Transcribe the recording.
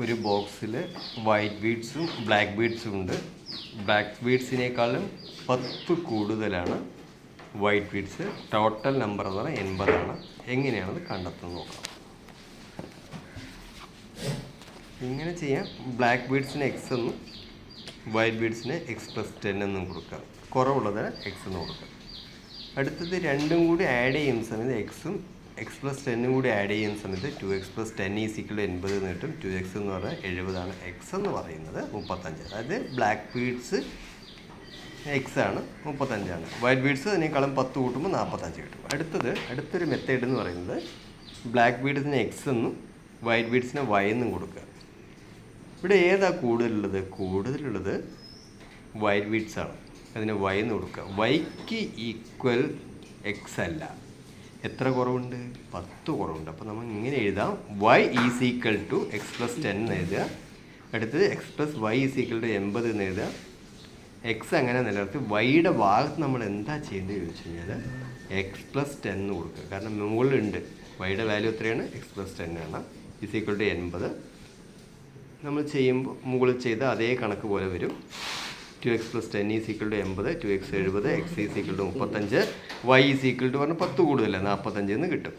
ഒരു ബോക്സിൽ white ബീഡ്സും black ബീഡ്സും ഉണ്ട്. ബ്ലാക്ക് ബീഡ്സിനേക്കാളും 10 കൂടുതലാണ് വൈറ്റ് ബീഡ്സ്. ടോട്ടൽ നമ്പർ എന്ന് പറഞ്ഞാൽ 80ആണ്. എങ്ങനെയാണത് കണ്ടെത്തുന്നത് നോക്കാം. ഇങ്ങനെ ചെയ്യാം. ബ്ലാക്ക് ബീഡ്സിന് എക്സ് എന്നും വൈറ്റ് ബീഡ്സിന് X+10 എന്നും കൊടുക്കാം. കുറവുള്ളതിന് എക്സ് എന്ന് കൊടുക്കാം. അടുത്തത് രണ്ടും കൂടി ആഡ് ചെയ്യുന്ന സമയത്ത് എക്സും X+10 കൂടി ആഡ് ചെയ്യുന്ന സമയത്ത് 2x+10 = 80 എന്ന് കിട്ടും. 2x എന്ന് പറഞ്ഞാൽ 70ആണ്. എക്സ് എന്ന് പറയുന്നത് 35. അതായത് ബ്ലാക്ക് ബീഡ്സ് എക്സ് ആണ്, 35ആണ്. വൈറ്റ് ബീഡ്സ് അതിനേക്കാളും 10 കൂട്ടുമ്പോൾ 45 കിട്ടും. അടുത്തൊരു മെത്തേഡ് എന്ന് പറയുന്നത് ബ്ലാക്ക് ബീഡ്സിന് എക്സ് എന്നും വൈറ്റ് ബീഡ്സിന് വൈ എന്നും കൊടുക്കുക. ഇവിടെ ഏതാ കൂടുതലുള്ളത് വൈറ്റ് ബീഡ്സ് ആണ്. അതിന് വൈ എന്ന് കൊടുക്കുക. വൈക്ക് ഈക്വൽ എക്സ് അല്ല. എത്ര കുറവുണ്ട്? 10 കുറവുണ്ട്. അപ്പോൾ നമ്മൾ ഇങ്ങനെ എഴുതാം, y = X+10 എന്ന് എഴുതുക. അടുത്തത് X+y = 80 എന്ന് എഴുതുക. എക്സ് അങ്ങനെ നിലനിർത്തി വൈയുടെ ഭാഗത്ത് നമ്മൾ എന്താ ചെയ്യേണ്ടത് ചോദിച്ചു കഴിഞ്ഞാൽ X+10 എന്ന് കൊടുക്കുക. കാരണം മുകളിലുണ്ട് വൈയുടെ വാല്യൂ എത്രയാണ്? X+10 ആണ്. = 80. നമ്മൾ ചെയ്യുമ്പോൾ മുകളിൽ ചെയ്ത അതേ കണക്ക് പോലെ വരും. 2x+10 = 80, 2x 70, x = 35, y പറഞ്ഞാൽ 10 കൂടുതലല്ല 45 എന്ന് കിട്ടും.